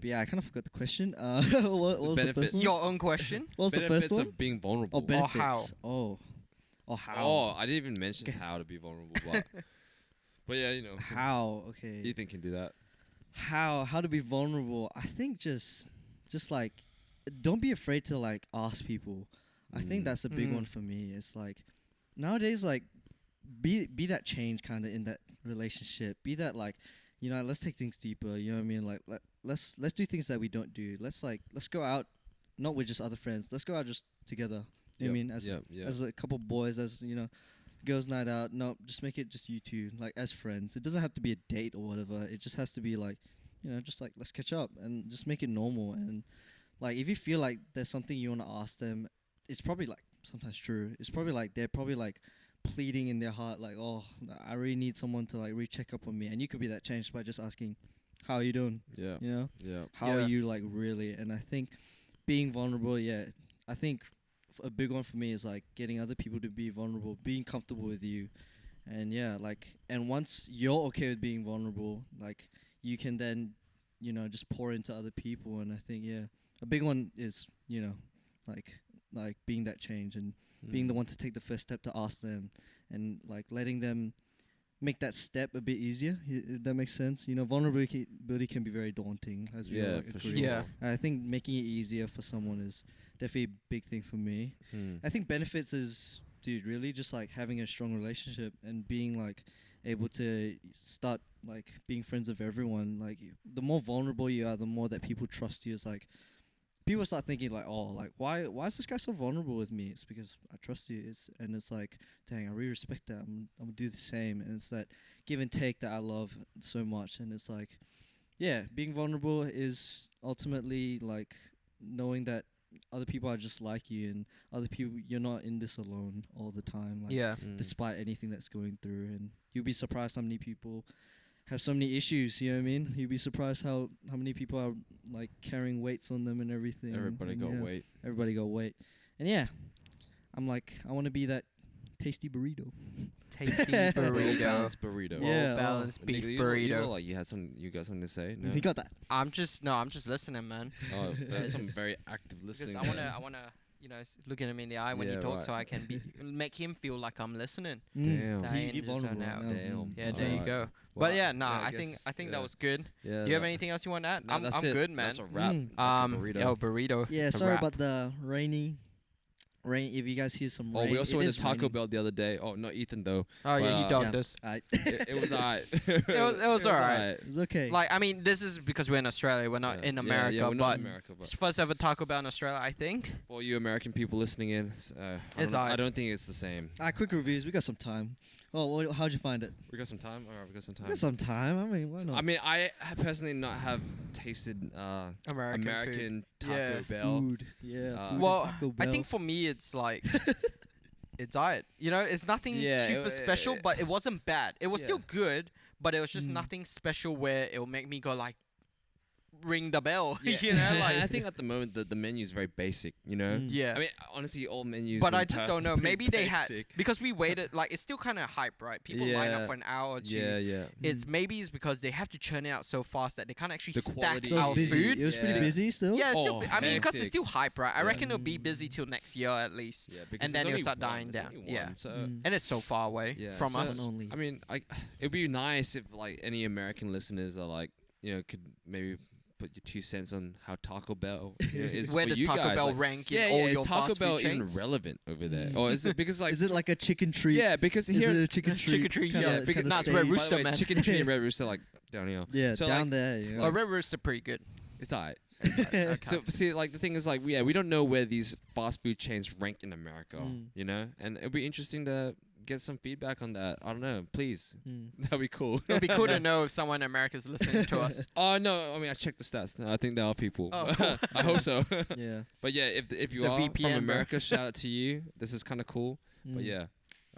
But yeah, I kind of forgot the question. What was the benefit- first one? Your own question. What was the Benefits first one? of being vulnerable. Oh, benefits. how? Oh, how? Oh, I didn't even mention how to be vulnerable, but yeah, How? Okay. Ethan can do that. How to be vulnerable? I think just like don't be afraid to like ask people. I think that's a big one for me. It's like nowadays, like be that change kind of in that relationship. Be that like let's take things deeper. You know what I mean? Like let's do things that we don't do. Let's go out, not with just other friends. Let's go out just together. You know what I mean? As a couple boys, as girls' night out. No, just make it just you two, like as friends. It doesn't have to be a date or whatever. It just has to be like, just like let's catch up and just make it normal. And like if you feel like there's something you want to ask them, it's probably like sometimes true. It's probably like they're probably like pleading in their heart, like, oh, I really need someone to like recheck up on me. And you could be that change by just asking, how are you doing? Yeah. Yeah. How are you like really? And I think being vulnerable, I think a big one for me is like getting other people to be vulnerable, being comfortable with you. And and once you're okay with being vulnerable, like you can then, just pour into other people. And I think, a big one is, like being that change and being the one to take the first step to ask them, and like letting them make that step a bit easier. If that makes sense. Vulnerability can be very daunting, as we all Yeah, like for agree. sure. Yeah. I think making it easier for someone is definitely a big thing for me. I think benefits is, dude, really just like having a strong relationship and being like able to start like being friends with everyone. Like the more vulnerable you are, the more that people trust you. It's like people start thinking like, oh, like why is this guy so vulnerable with me? It's because I trust you. It's like, dang, I really respect that. I'm gonna do the same. And it's that give and take that I love so much. And it's like, being vulnerable is ultimately like knowing that other people are just like you, and other people, you're not in this alone all the time. Like, Yeah. despite anything that's going through, and you'll be surprised how many people have so many issues. You know what I mean? You'd be surprised how many people are like carrying weights on them and everything. Everybody and got weight. Everybody got weight. And I'm like, I want to be that tasty burrito. Tasty Well burrito. balanced burrito. Yeah. Well balanced Nigga, beef you look burrito. like you got something to say. No? He got that. I'm just listening, man. Oh, that's some very active Because listening. I wanna, looking him in the eye when he Yeah, talks, right. so I can make him feel like I'm listening. Damn. That I ain't Be just vulnerable. out. now. Damn. Yeah, there you Alright. go. Well, But yeah, nah, yeah, I guess, think yeah. that was good. Yeah. Do you have anything else you want to add? No, I'm that's it. good, man. That's a wrap. Yo, burrito. Yeah, a sorry wrap. about the rain. If you guys hear some rain. Oh, we also it went is to Taco raining. Bell the other day. Oh, not Ethan though. Oh yeah, he but, dogged us. It was alright. It was alright. It's okay. Like, I mean, this is because we're in Australia. We're not in America, Yeah, we're but not in America, it's but first ever Taco Bell in Australia, I think. for you American people listening in, It's I alright. don't think it's the same. Quick reviews. We got some time. Oh, how'd you find it? We got some time. All right, we got some We time. got some time. I mean, why not? I mean, I personally not have tasted American Taco Yeah. Bell. Food. Yeah. Food Well, at Taco I Bell. think for me, it's like it's alright. It's nothing Yeah, super special, but it wasn't bad. It was Yeah. still good, but it was just nothing special where it will make me go like, ring the bell. Yeah. You know, like I think at the moment the menu is very basic. You know. yeah. I mean, honestly, all menus. But in I just Perth don't know. are pretty Maybe they had basic. because we waited. Like it's still kind of hype, right? People line up Yeah. for an hour or two. Yeah, yeah. It's maybe it's because they have to churn it out so fast that they can't actually The stack quality- So our it's busy. food. It was pretty Yeah. busy still. Yeah, it's Oh, still. I mean, because it's hectic. still hype, right? I Yeah. reckon it'll be busy till next year at least. Yeah, because And then there's it'll only start one, dying there's down. only Yeah. one, so And it's so far away yeah, from so- us. One only. I mean, it'd be nice if like any American listeners are like, could maybe put your 2 cents on how Taco Bell is Where for does you Taco guys. Bell Like, rank in yeah, all yeah, your is Taco fast Bell food even chains? relevant over there, or is it because like Is it like a chicken treat? yeah, because Is here it a chicken treat? Chicken treat, kinda- yeah, kinda because that's stage? Red by Rooster, the way, man. chicken treat and Red Rooster like down here. Yeah, so down like, there. Yeah. Oh, Red Rooster pretty good. it's alright. Okay. So see, like the thing is, like, we don't know where these fast food chains rank in America, Mm. and it'd be interesting to get some feedback on that. I don't know, please. Mm. That'd be cool. It'd be cool to know if someone in America is listening to us. Oh no, I mean I checked the stats. No, I think there are people. Oh, cool. I hope so. Yeah. But yeah, if It's you a are VPN, from bro. America, shout out to you. This is kind of cool. But Mm. yeah,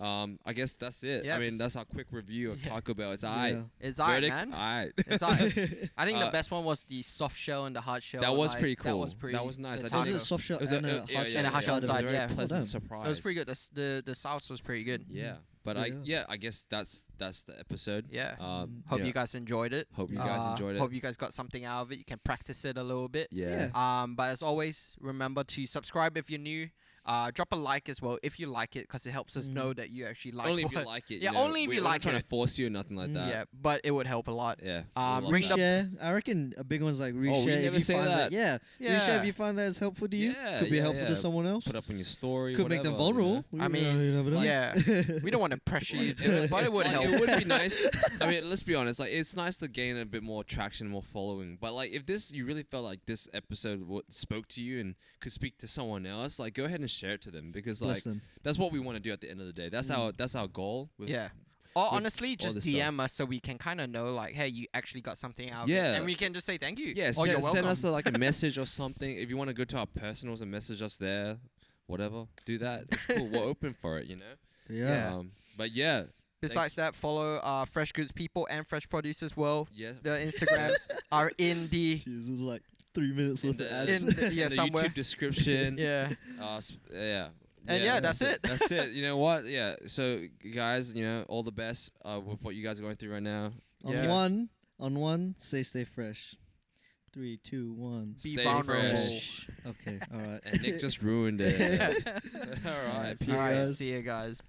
I guess that's it. Yeah, I mean it's- that's our quick review of Yeah. Taco Bell. It's alright. Yeah. It's alright, Verdict, man. alright. It's alright. I think the Uh, best one was the soft shell and the hard shell. That was like, pretty cool. That was pretty. That was nice. the I Was did it taco. soft shell It was and a, a yeah, hard yeah, shell? And a hard shell it was a inside, very yeah. pleasant damn. surprise. It was pretty good. The sauce was pretty good. Yeah, but Yeah. I guess that's the episode. Yeah. Hope Hope you guys enjoyed it. Hope you guys enjoyed it. Hope you guys got something out of it. You can practice it a little bit. Yeah. But as always, remember to subscribe if you're new. Drop a like as well if you like it, because it helps us know that you actually like. Only if you what- like it. Yeah, you know. only if We're you not like trying it. to force you or nothing like that. Yeah, but it would help a lot. Yeah. Ring the- Reshare. I reckon a big one's like reshare. we if never you say find that. Yeah. Yeah. Reshare if you find that is helpful to you. Yeah, Could be yeah, helpful yeah. to someone else. Put up on your story. Could make them whatever, you know. vulnerable. I mean, you never know. Yeah, we don't want to pressure you, to do it, but it would Like, help. it would be nice. I mean, let's be honest. Like, it's nice to gain a bit more traction, more following. But like, if you really felt like this episode spoke to you and could speak to someone else, like, go ahead and share it to them, because like Bless them. that's what we want to do at the end of the day. That's our goal. With, Yeah. Or with honestly, all just this DM us so we can kind of know, like, hey, you actually got something out of Yeah. it. And we can just say thank you. Yeah, or you're send welcome. us like a message or something. If you want to go to our personals and message us there, whatever, do that. It's cool. We're open for it, you know. Yeah. But yeah, Besides that, follow Fresh Goods People and Fresh Produce as well. yeah. The Instagrams are in the Jesus, like 3 minutes worth of the- ads. in the, yeah in the somewhere. YouTube description. Yeah. Yeah. And yeah, that's it. That's it. You know what? Yeah. So guys, all the best with what you guys are going through right now. On one, stay fresh. 3, 2, 1. Be Stay vulnerable. fresh. Okay, all right. And Nick just ruined it. All right. Alright, Peace. All right. guys. See you guys.